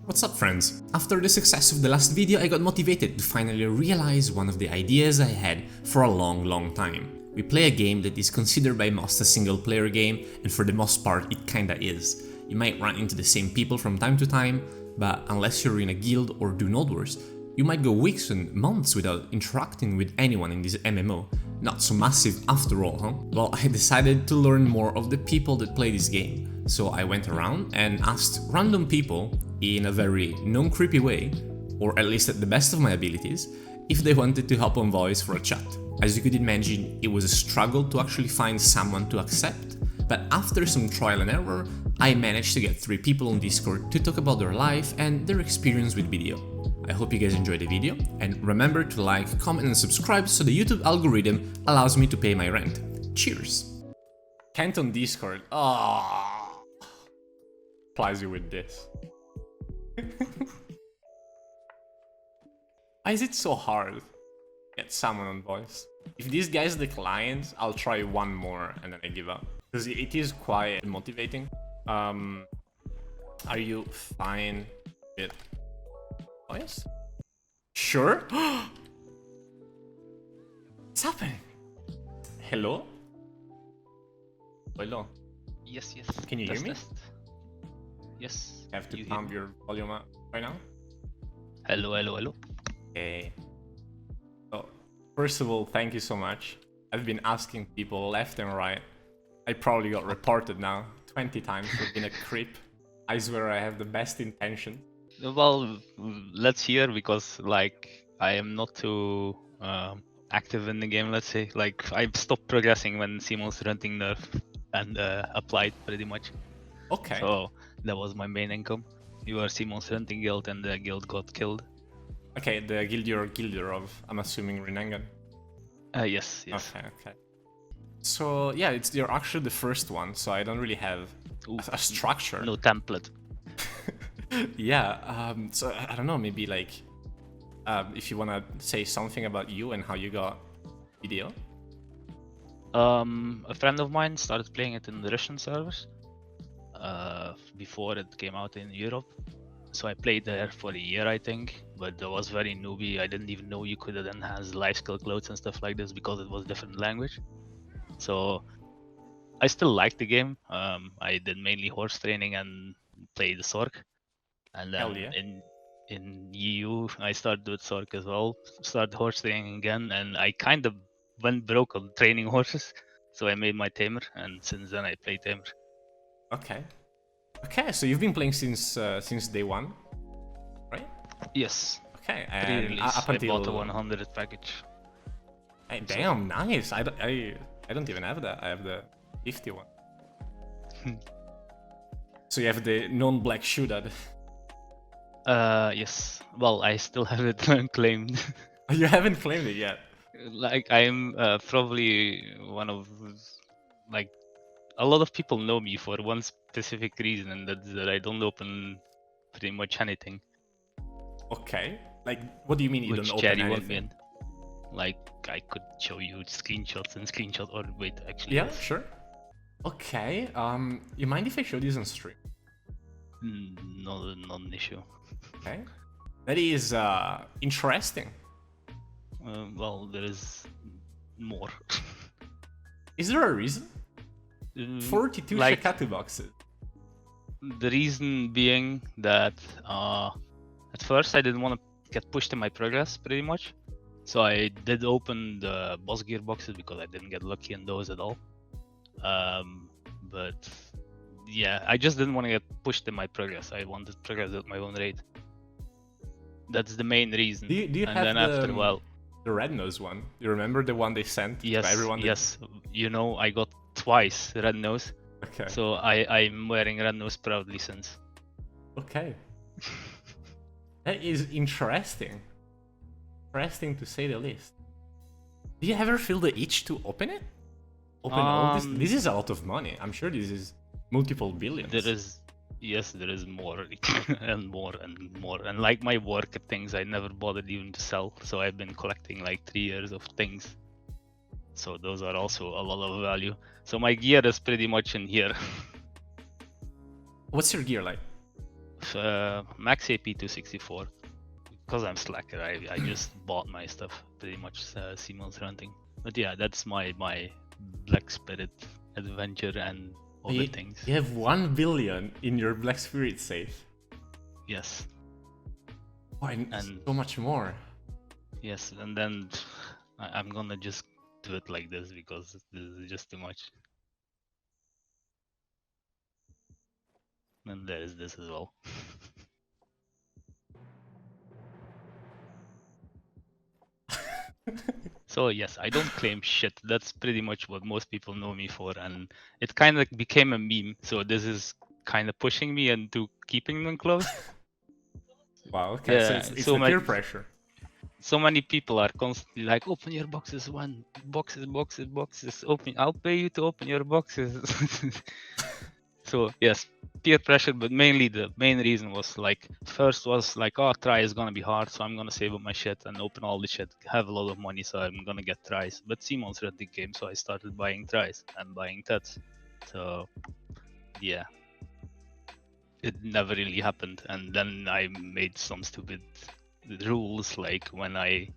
What's up, friends? After the success of the last video, I got motivated to finally realize one of the ideas I had for a long time. We play a game that is considered by most a single player game, and for the most part it kinda is. You might run into the same people from time to time, but unless you're in a guild or do Node Wars, you might go weeks and months without interacting with anyone in this MMO. Not so massive after all, huh? Well, I decided to learn more of the people that play this game. So I went around and asked random people, in a very non-creepy way, or at least at the best of my abilities, if they wanted to hop on voice for a chat. As you could imagine, it was a struggle to actually find someone to accept, but after some trial and error, I managed to get 3 people on Discord to talk about their life and their experience with BDO. I hope you guys enjoyed the video, and remember to like, comment and subscribe so the YouTube algorithm allows me to pay my rent. Cheers! Can't on Discord. Oh, applies you with this. Why is it so hard to get someone on voice? If these guys decline, I'll try one more and then I give up. Because it is quite motivating. Are you fine with voice? Sure? What's happening? Hello? Hello? Yes. Can you hear me? Test. Yes. I have to pump your volume up right now. Hello. Okay. So, first of all, thank you so much. I've been asking people left and right. I probably got reported now 20 times for being a creep. I swear I have the best intention. Well, let's hear, because like I am not too active in the game. Let's say like I stopped progressing when Simon's renting nerf and applied pretty much. Okay. So that was my main income. You were Simon's renting guild and the guild got killed. Okay, the guild you're guilder of, I'm assuming Renangan. Yes. Okay. So yeah, you're actually the first one, so I don't really have a structure. No template. Yeah, so I don't know, maybe like if you wanna say something about you and how you got BDO? A friend of mine started playing it in the Russian servers before it came out in Europe. So I played there for a year, I think, but I was very newbie. I didn't even know you could enhance life skill clothes and stuff like this because it was different language. So I still liked the game. I did mainly horse training and played the Sork. And then in EU, I started with Sork as well. Started horse training again, and I kind of went broke on training horses. So I made my tamer, and since then I play tamer. Okay, so you've been playing since day one, right? Yes. Okay, and up until I bought a 100 package. Hey, damn, nice. I don't even have that. I have the 50 one. So you have the non-black shoe that. Yes. Well, I still have it unclaimed. You haven't claimed it yet. Like I'm probably one of like. A lot of people know me for one specific reason, and that's that I don't open pretty much anything. Okay. Like, what do you mean you don't open anything? Like, I could show you screenshots, or wait, actually. Yeah, sure. Okay. You mind if I show this on stream? No, not an issue. Okay. That is interesting. Well, there is more. Is there a reason? 42 like, Shakatu boxes. The reason being that at first I didn't want to get pushed in my progress pretty much. So I did open the boss gear boxes because I didn't get lucky in those at all. But yeah, I just didn't want to get pushed in my progress. I wanted progress at my own rate. That's the main reason. Do you and have then after a while, the red nose one? You remember the one they sent to everyone? Yes. You know, I got twice red nose. Okay. So I'm wearing red nose proudly since. Okay. That is interesting. Interesting to say the least. Do you ever feel the itch to open it? Open all this? This is a lot of money. I'm sure this is multiple billions. There is more and more and more. And like my work things, I never bothered even to sell. So I've been collecting like 3 years of things. So those are also a lot of value. So my gear is pretty much in here. What's your gear like? max AP 264. Because I'm slacker, I just bought my stuff pretty much Simon's hunting. But yeah, that's my Black Spirit adventure and other things. You have 1 billion in your Black Spirit safe. Yes. Oh, and so much more. Yes, and then I'm gonna just do it like this because this is just too much. And there is this as well. So yes, I don't claim shit. That's pretty much what most people know me for, and it kind of became a meme. So this is kind of pushing me into keeping them close. Wow, okay, Yeah, so it's the peer pressure. So many people are constantly like, open your boxes, boxes, open. I'll pay you to open your boxes. So yes, peer pressure, but mainly the main reason was like, first was like, oh, try is gonna be hard, so I'm gonna save up my shit and open all the shit, have a lot of money, so I'm gonna get tries. But Simon's read the game, so I started buying tries and buying tuts. So yeah, it never really happened. And then I made some stupid rules, like when I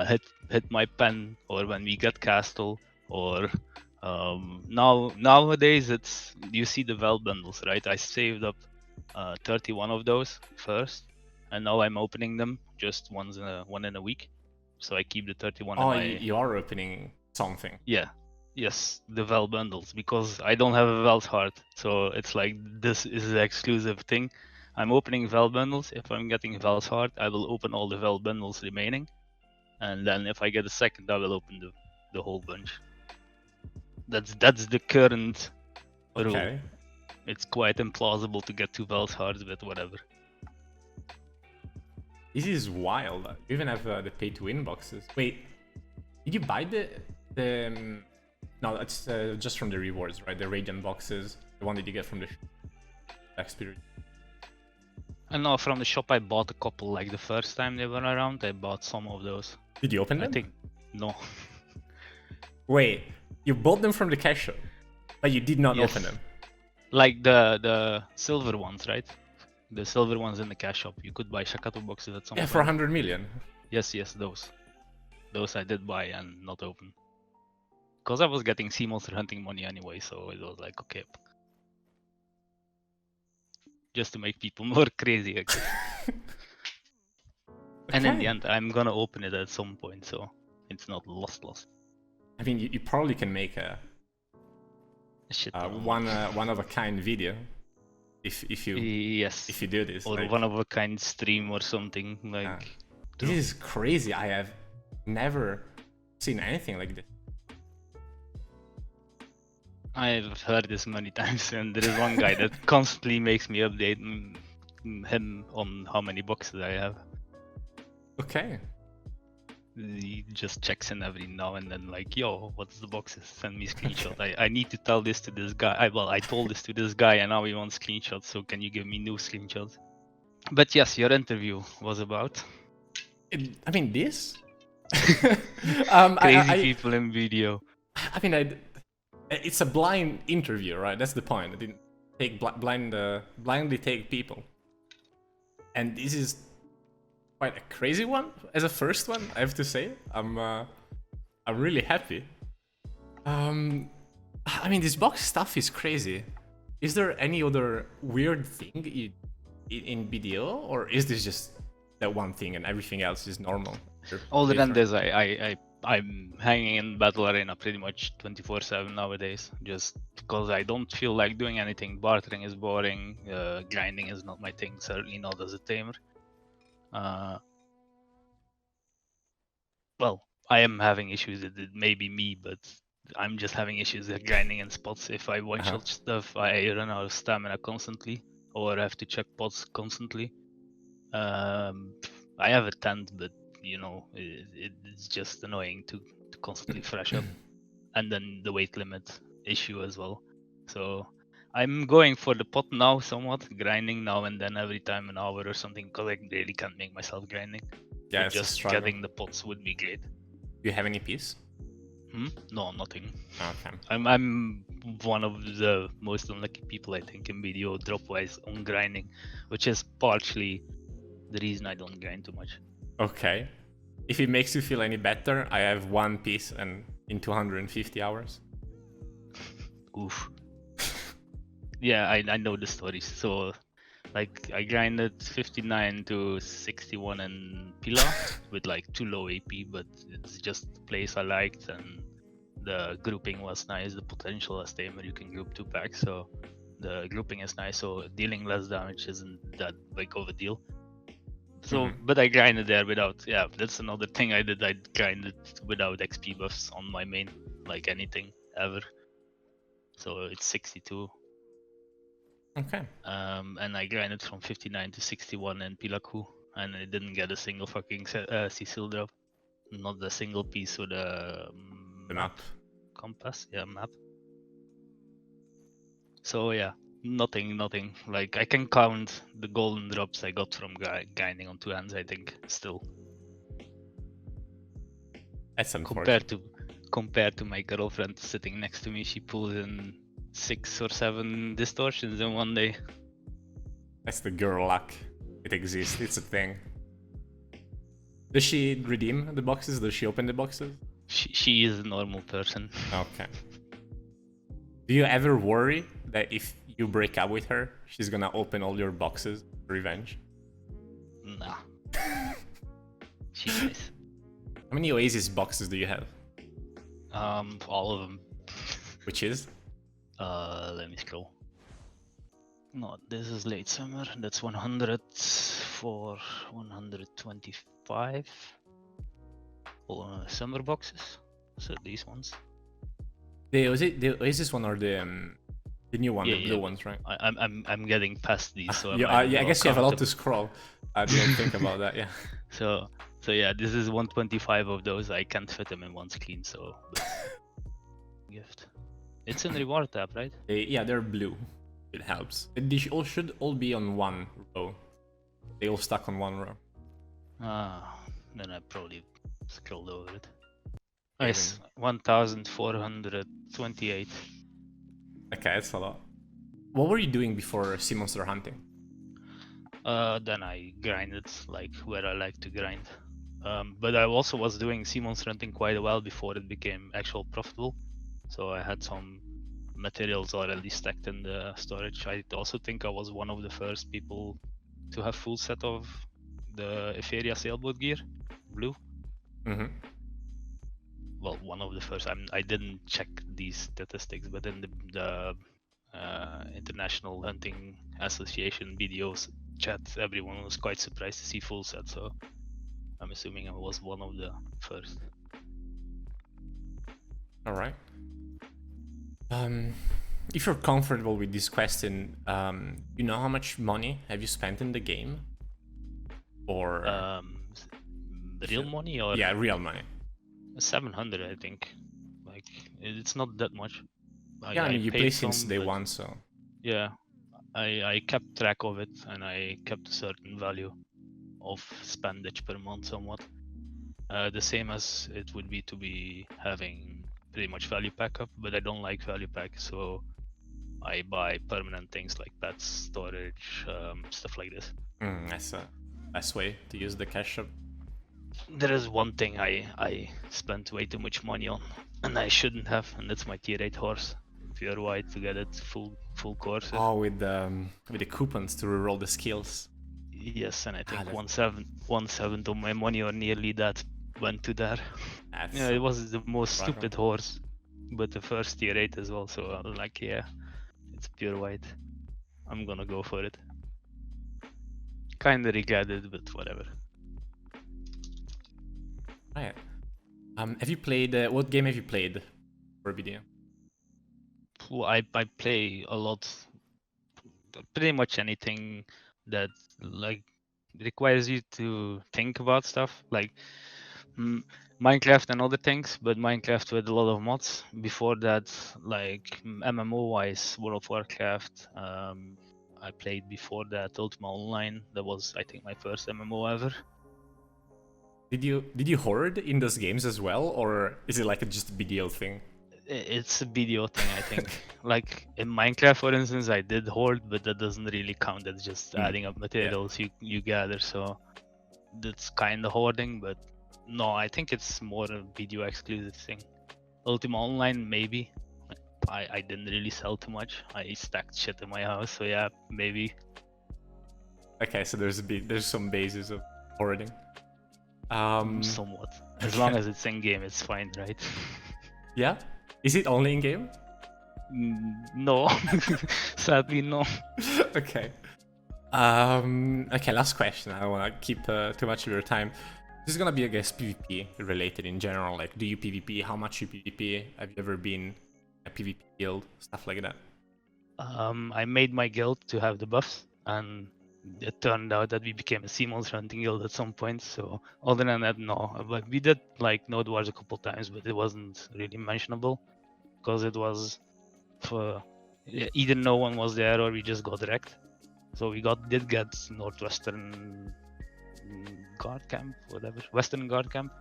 hit my pen, or when we get castle, or nowadays it's, you see the Vel bundles, right? I saved up 31 of those first, and now I'm opening them just one in a week. So I keep the 31 in my... you are opening something. Yeah. Yes, the Vel bundles, because I don't have a Vel's heart. So it's like, this is the exclusive thing. I'm opening Vel bundles. If I'm getting Vel's heart, I will open all the Vel bundles remaining. And then if I get a second, I will open the whole bunch. That's the current rule. It's quite implausible to get 2 Vel's hearts, but whatever. This is wild. You even have the pay-to-win boxes. Wait, did you buy the no, that's just from the rewards, right? The Radiant boxes, the one that you get from the experience. I know from the shop I bought a couple, like the first time they were around, I bought some of those. Did you open them? I think, no. Wait, you bought them from the cash shop, but you did not open them? Like the silver ones, right? The silver ones in the cash shop. You could buy Shakato boxes at some point. For 100 million? Yes, those. Those I did buy and not open. Because I was getting sea monster hunting money anyway, so it was like, okay. Just to make people more crazy, I guess. And in the end, I'm gonna open it at some point, so it's not lost. I mean, you probably can make a one of a kind video if you do this, or like, one of a kind stream or something like. This is crazy. I have never seen anything like this. I've heard this many times, and there is one guy that constantly makes me update him on how many boxes I have. Okay. He just checks in every now and then, like, yo, what's the boxes? Send me screenshot. I need to tell this to this guy. I told this to this guy, and now he wants screenshots, so can you give me new screenshots? But yes, your interview was about... I mean, this? Crazy people in BDO. I mean, it's a blind interview, right? That's the point. I didn't take blindly take people. And this is quite a crazy one as a first one, I have to say. I'm really happy. I mean, this box stuff is crazy. Is there any other weird thing in BDO, or is this just that one thing and everything else is normal? Other than this, I'm hanging in Battle Arena pretty much 24/7 nowadays, just because I don't feel like doing anything. Bartering is boring, grinding is not my thing, certainly not as a tamer. Well, I am having issues with it, maybe me, but I'm just having issues with grinding in spots. If I one-shot stuff, I run out of stamina constantly, or I have to check pots constantly. I have a tent, but you know, it's just annoying to constantly fresh up, and then the weight limit issue as well. So I'm going for the pot now, somewhat grinding now and then every time an hour or something, because I really can't make myself grinding. Yeah, but just getting the pots would be great. Do you have any piece? No, nothing. Okay. I'm one of the most unlucky people I think in BDO drop-wise on grinding, which is partially the reason I don't grind too much. Okay. If it makes you feel any better, I have one piece and in 250 hours. Oof. Yeah, I know the stories. So, like, I grinded 59 to 61 in Pila with like too low AP, but it's just the place I liked and the grouping was nice. The potential as tamer, you can group 2 packs, so the grouping is nice. So dealing less damage isn't that big of a deal. So, but I grinded there without. Yeah, that's another thing I did. I grinded without XP buffs on my main, like anything ever. So it's 62. Okay. And I grinded from 59 to 61 in Pilaku, and I didn't get a single fucking Cecil drop. Not a single piece with a Map. Compass. Yeah, map. So yeah, nothing. Like I can count the golden drops I got from grinding on 2 hands. I think still. That's unfortunate. Compared to my girlfriend sitting next to me, she pulls in 6 or 7 distortions in one day. That's the girl luck. It exists. It's a thing. Does she redeem the boxes? Does she open the boxes? She is a normal person. Okay. Do you ever worry that if you break up with her, she's gonna open all your boxes for revenge? Nah. She's nice. How many Oasis boxes do you have? All of them. Which is? Let me scroll. No, this is late summer. That's 100 for 125. Summer boxes. So these ones. The Oasis one or the new one, the blue ones, right? I'm getting past these, so yeah, I guess you have a lot to scroll. I didn't think about that. Yeah. So yeah, this is 125 of those. I can't fit them in one screen, so gift. It's in reward tab, right? Yeah, they're blue. It helps. They should all be on one row. They all stuck on one row. Then I probably scrolled over it. Nice, 1,428. Okay, that's a lot. What were you doing before sea monster hunting? Then I grinded like where I like to grind. But I also was doing sea monster hunting quite a while before it became actual profitable. So I had some materials already stacked in the storage. I also think I was one of the first people to have full set of the Etheria sailboat gear, blue. Well, one of the first. I didn't check these statistics, but in the International Hunting Association BDO's chat, everyone was quite surprised to see full set. So I'm assuming I was one of the first. All right. If you're comfortable with this question, you know how much money have you spent in the game? Or real money or? Yeah, real money. 700, I think. Like it's not that much. Yeah, I mean you play since day one, so. Yeah, I kept track of it and I kept a certain value of spendage per month somewhat. The same as it would be to be having pretty much value pack up, but I don't like value pack, so I buy permanent things like pets, storage, stuff like this. That's a best way to use the cash up. There is one thing I spent way too much money on, and I shouldn't have, and that's my tier 8 horse. Pure white to get it full course. Oh, with the coupons to reroll the skills. Yes, and I think 1/7 of my money or nearly that went to that. Yeah, it was the most stupid horse, but the first tier 8 as well. So I'm like, yeah, it's pure white. I'm gonna go for it. Kinda regret it, but whatever. Right. Have you played? What game have you played for BDO? Well, I play a lot. Pretty much anything that like requires you to think about stuff, like Minecraft and other things, but Minecraft with a lot of mods. Before that, like MMO wise, World of Warcraft. I played before that Ultima Online. That was, I think, my first MMO ever. Did you hoard in those games as well, or is it like just a BDO thing? It's a BDO thing, I think. Like in Minecraft, for instance, I did hoard, but that doesn't really count as just adding up materials you gather. So that's kind of hoarding, but no, I think it's more a BDO exclusive thing. Ultima Online, maybe. I didn't really sell too much. I stacked shit in my house, so yeah, maybe. Okay, so there's some basis of hoarding. Somewhat. As long as it's in game, it's fine, right? Yeah? Is it only in game? No, sadly no. Okay. Okay, last question. I don't want to keep too much of your time. This is gonna be, I guess, PvP related in general. Like, do you PvP? How much you PvP? Have you ever been a PvP guild? Stuff like that. I made my guild to have the buffs, and it turned out that we became a CMOS hunting guild at some point. So other than that, no. But we did like Node Wars a couple times, but it wasn't really mentionable because it was for either no one was there or we just got wrecked. So we did get Northwestern Guard Camp, whatever, Western Guard Camp.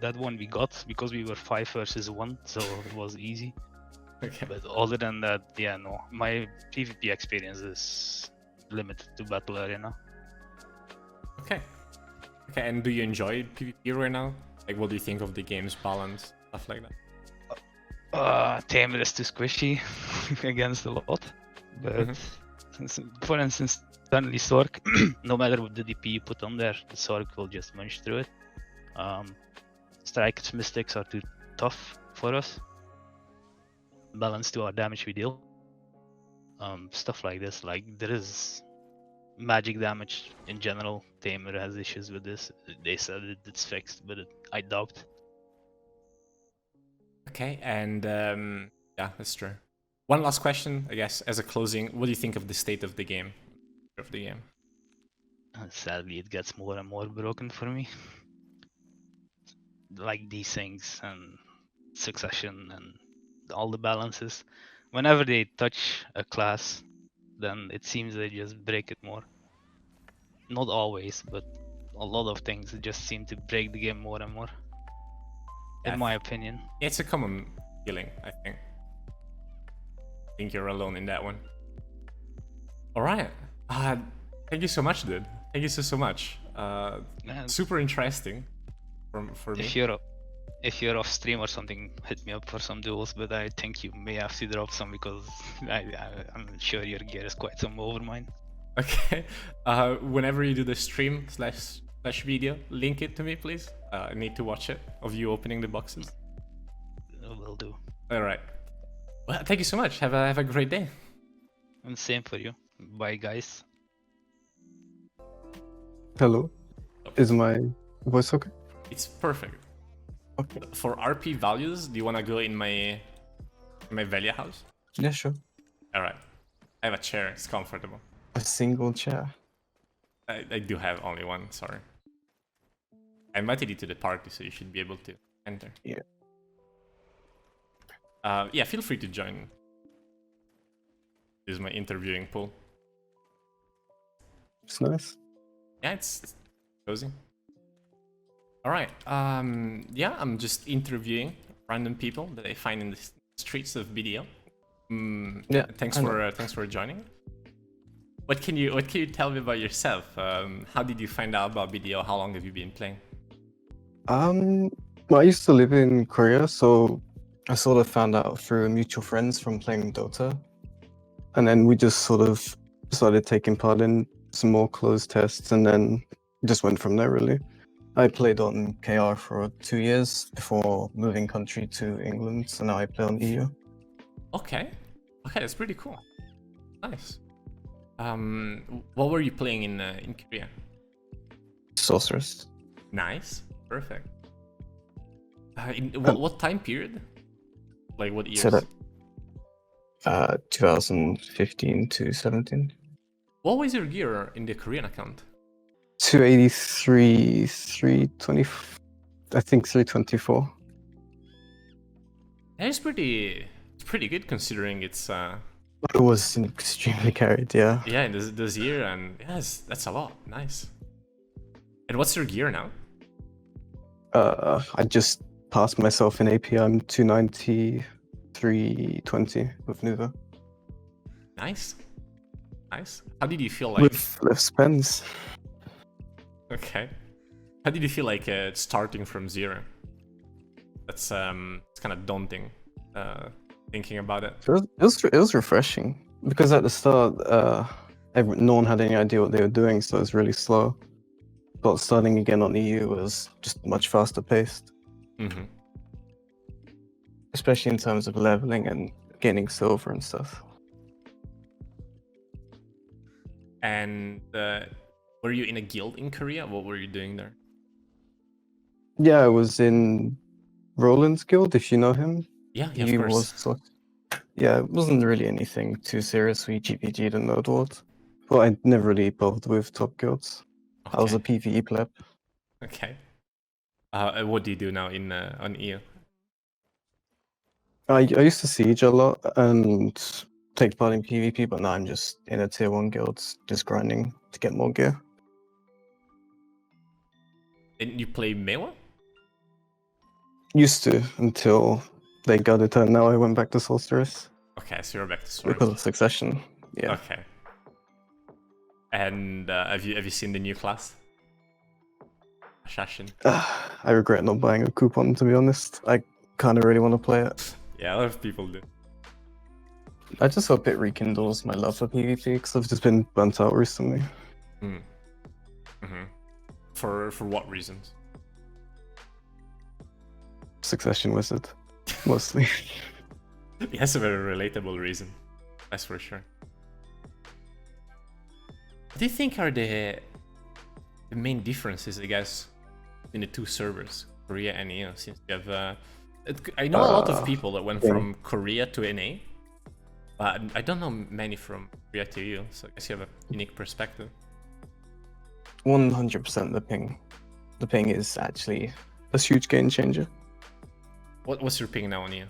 That one we got because we were 5 versus 1, so it was easy. Okay. But other than that, yeah, no. My PvP experience is limited to Battle Arena. Okay. Okay, and do you enjoy PvP right now? Like, what do you think of the game's balance? Stuff like that. Tamer is too squishy against a lot. But for instance, suddenly Sork, no matter what the DP you put on there, the Sork will just munch through it. Strike's mystics are too tough for us. Balance to our damage we deal. Stuff like this. Like, there is magic damage in general. Tamer has issues with this. They said it's fixed, but I doubt. Okay, and yeah, that's true. One last question, I guess, as a closing. What do you think of the state of the game? Sadly, it gets more and more broken for me. Like these things and succession and all the balances. Whenever they touch a class, then it seems they just break it more. Not always, but a lot of things just seem to break the game more and more. In my opinion. It's a common feeling, I think. I think you're alone in that one. Alright. Thank you so much, dude. Thank you so much. Super interesting for me. If you're off stream or something, hit me up for some duels, but I think you may have to drop some because I'm sure your gear is quite some over mine. Okay. Whenever you do the stream slash video, link it to me, please. I need to watch it of you opening the boxes. Will do. Alright. Well, thank you so much. Have a great day. And same for you. Bye, guys. Hello. Is my voice okay? It's perfect. Okay. For RP values, do you want to go in my Velia house? Yeah, sure. Alright. I have a chair. It's comfortable. A single chair. I do have only one, sorry. I invited you to the party, so you should be able to enter. Yeah. Yeah, feel free to join. This is my interviewing pool. It's nice. Yeah, it's cozy. Alright, yeah, I'm just interviewing random people that I find in the streets of BDO. Yeah. Thanks for joining. What can you tell me about yourself? How did you find out about BDO? How long have you been playing? Well, I used to live in Korea, so I sort of found out through mutual friends from playing Dota. And then we just sort of started taking part in some more closed tests and then just went from there, really. I played on KR for 2 years before moving country to England, so now I play on EU. Okay, that's pretty cool. Nice. What were you playing in Korea? Sorceress. Nice, perfect. In what time period? Like what years? So that, 2015 to 17. What was your gear in the Korean account? 283, 320, I think 324. That is pretty good considering it's It was extremely carried, yeah. yeah, in this year, and yes, that's a lot. Nice. And what's your gear now? I just passed myself in AP. I'm 290, 320 with Nuva. Nice. Nice. How did you feel like... With left spends. Okay. How did you feel like starting from zero? That's it's kind of daunting, thinking about it. It was refreshing because at the start, no one had any idea what they were doing, so it was really slow. But starting again on EU was just much faster paced, Mm-hmm. especially in terms of leveling and gaining silver and stuff. And were you in a guild in Korea? What were you doing there? Yeah, I was in Roland's guild, if you know him. Yeah, of He course. was yeah, it wasn't really anything too serious. We GPG'd and Node Wars. But I never really bothered with top guilds. Okay. I was a PvE pleb. Okay. What do you do now in on EU? I used to siege a lot and take part in PvP, but now I'm just in a tier 1 guild, just grinding to get more gear. And you play Mewa? Used to until they got it, and now I went back to Sorceress Okay, so you're back to Sword. because of Succession. Yeah. Okay. And have you seen the new class? Assassin. I regret not buying a coupon, to be honest. I kind of really want to play it. Yeah, a lot of people do. I just hope it rekindles my love for PvP because I've just been burnt out recently. Mm-hmm. For what reasons? Succession Wizard, mostly. It has a very relatable reason, that's for sure. What do you think are the main differences, I guess, in the two servers, Korea and EU? Since you have, I know a lot of people that went from Korea to NA, but I don't know many from Korea to EU, so I guess you have a unique perspective. 100% the ping. The ping is actually a huge game changer. What's your ping now on EU?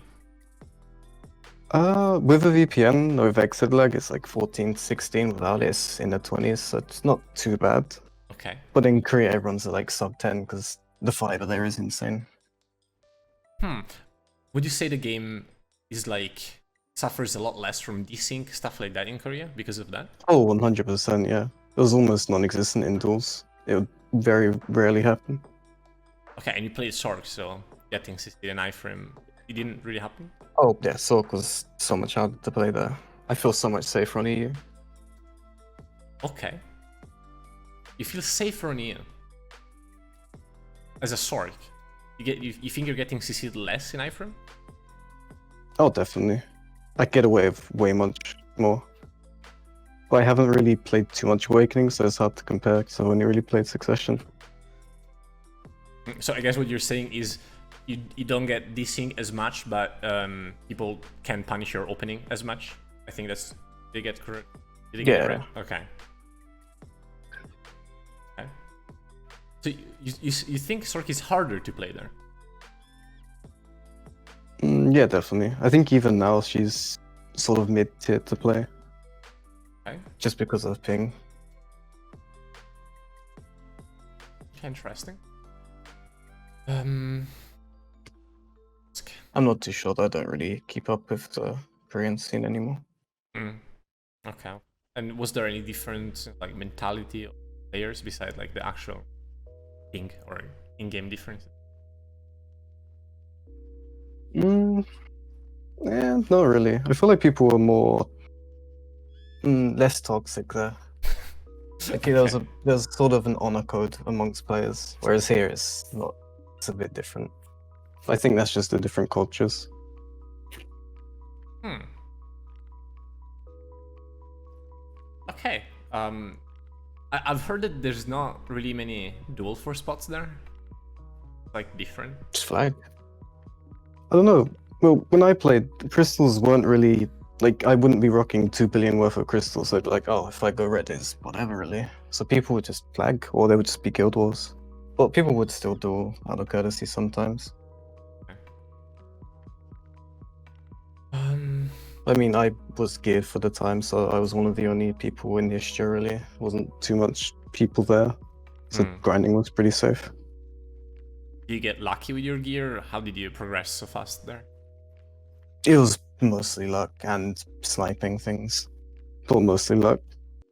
With a VPN, with exit lag, it's like 14, 16. Without it, it's in the 20s, so it's not too bad. Okay. But in Korea, everyone's at like sub 10 because the fiber there is insane. Would you say the game is like suffers a lot less from desync, stuff like that in Korea because of that? Oh, 100%, yeah. It was almost non-existent in duels. It would very rarely happen. Okay, and you played Sork, so getting 69 iframe, it didn't really happen? Oh, yeah, Sork was so much harder to play there. I feel so much safer on EU. Okay. You feel safer on EU. As a Sork. You think you're getting CC'd less in iframe? Oh, definitely. I get away with way much more. But I haven't really played too much Awakening, so it's hard to compare, because I've only really played Succession. So I guess what you're saying is you don't get desync as much, but people can punish your opening as much. I think that's... Did I get correct? Did I get it right? Okay. Okay. So you think Sork is harder to play there? Yeah, definitely. I think even now she's sort of mid-tier to play. Okay. Just because of ping. Interesting. I'm not too sure, though. I don't really keep up with the Korean scene anymore. Okay. And was there any different like mentality of players besides like the actual ping or in-game differences? Yeah, not really. I feel like people were more less toxic there. Like Okay. there's sort of an honor code amongst players, whereas here it's not. It's a bit different. I think that's just the different cultures. Okay. I've heard that there's not really many dual force spots there. Like different. Just flag. I don't know. Well, when I played, crystals weren't really like I wouldn't be rocking 2 billion worth of crystals. So I'd be like, oh, if I go red, it's whatever really. So people would just flag, or they would just be guild wars. But people would still duel out of courtesy sometimes. I mean, I was geared for the time, so I was one of the only people in Histure really. Wasn't too much people there, so grinding was pretty safe. Do you get lucky with your gear? How did you progress so fast there? It was mostly luck and sniping things. But mostly luck.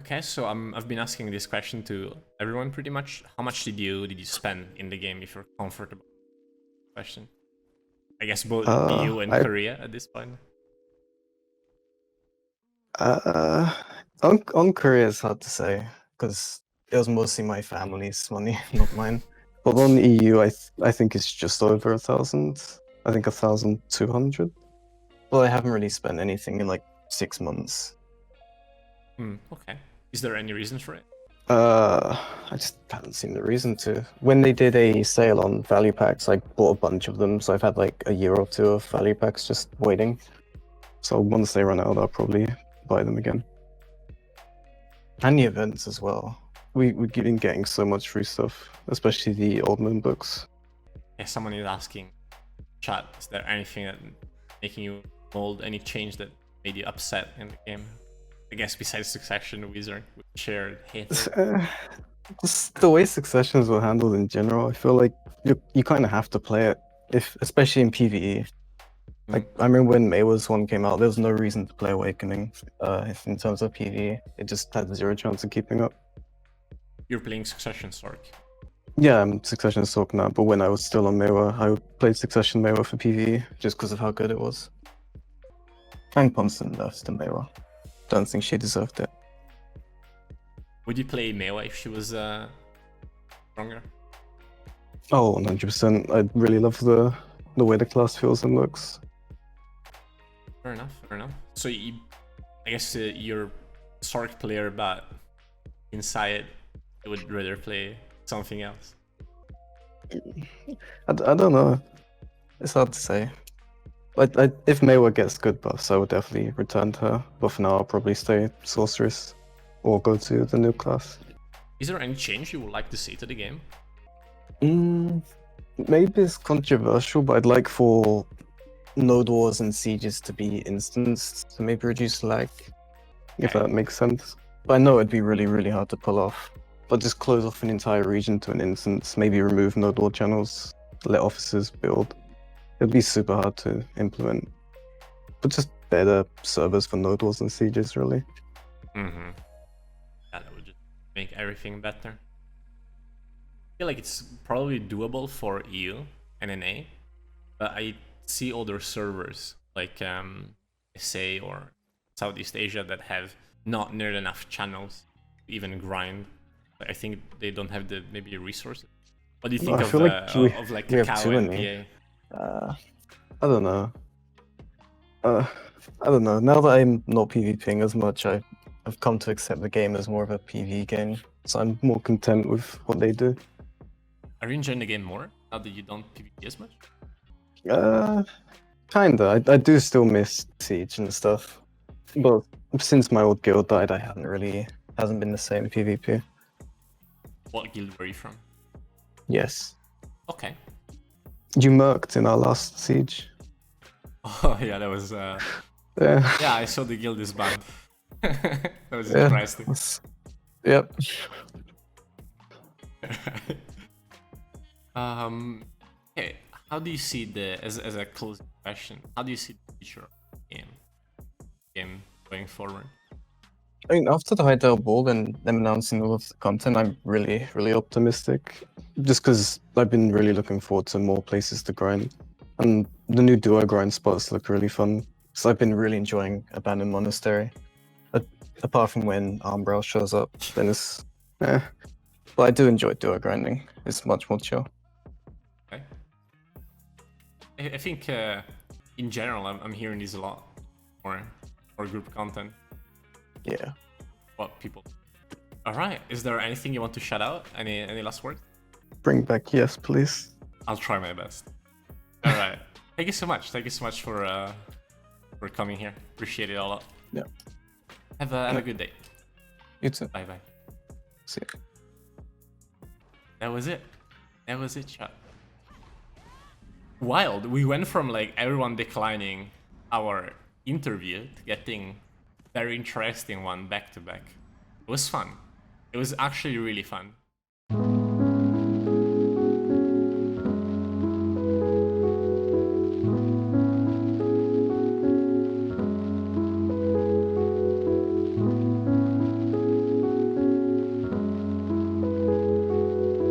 Okay, so I've been asking this question to everyone pretty much. How much did you spend in the game if you're comfortable? Question. I guess both EU and Korea at this point. On Korea it's hard to say because it was mostly my family's money, not mine. But on EU, I think it's just over 1,000. I think 1,200. Well, I haven't really spent anything in like 6 months. Okay. Is there any reason for it? I just haven't seen the reason to. When they did a sale on value packs, I bought a bunch of them, so I've had like a year or two of value packs just waiting. So once they run out, I'll probably buy them again. And the events as well. We've been getting so much free stuff, especially the Old Moon books. Yeah, someone is asking, chat, is there anything that making you mold, any change that made you upset in the game? I guess besides Succession, Wizard, shared hate. Just the way Successions were handled in general, I feel like you kind of have to play it, especially in PvE. Like I remember when Mayweather's one came out, there was no reason to play Awakening. In terms of PvE, it just had zero chance of keeping up. You're playing Succession Stork. Yeah, I'm Succession Stork now, but when I was still on Mayweather, I played Succession Mayweather for PvE just because of how good it was. And constant nerfs to Mayweather. Don't think she deserved it. Would you play Mewa if she was stronger? Oh, 100%. I really love the way the class feels and looks. Fair enough, fair enough. So I guess you're a Stork player, but inside you would rather play something else. I don't know. It's hard to say. If Mayweather gets good buffs, I would definitely return to her. But for now, I'll probably stay Sorceress or go to the new class. Is there any change you would like to see to the game? Maybe it's controversial, but I'd like for Node Wars and Sieges to be instanced to maybe reduce lag, if that makes sense. But I know it'd be really, really hard to pull off. But just close off an entire region to an instance, maybe remove Node War channels, let officers build. It'd be super hard to implement. But just better servers for Node Wars and Sieges, really. Yeah, that would just make everything better. I feel like it's probably doable for EU and NA, but I see other servers like SA or Southeast Asia that have not near enough channels to even grind. I think they don't have the maybe resources. What do you think of like Kakao and PA? I don't know. I don't know. Now that I'm not PvPing as much, I've come to accept the game as more of a PvE game. So I'm more content with what they do. Are you enjoying the game more now that you don't PvP as much? Kinda. I do still miss Siege and stuff. But since my old guild died, I hasn't been the same PvP. What guild were you from? Yes. Okay. You murked in our last Siege. Oh yeah, that was Yeah. Yeah, I saw the guild is banned. That was interesting. Yep. Okay, how do you see as a closing question, how do you see the future of the game going forward? I mean, after the Hytale Ball and them announcing all of the content, I'm really, really optimistic. Just because I've been really looking forward to more places to grind. And the new duo grind spots look really fun. So I've been really enjoying Abandoned Monastery. Apart from when Armbrow shows up, then it's... But I do enjoy duo grinding. It's much more chill. Okay. I think in general, I'm hearing this a lot more group content. Yeah. What people. All right. Is there anything you want to shout out? Any last words? Bring back yes, please. I'll try my best. All right. Thank you so much. Thank you so much for coming here. Appreciate it a lot. Yeah. Have a good day. You too. Bye bye. See you. That was it. That was it, chat. Wild. We went from like everyone declining our interview to getting very interesting one back to back. It was fun. It was actually really fun.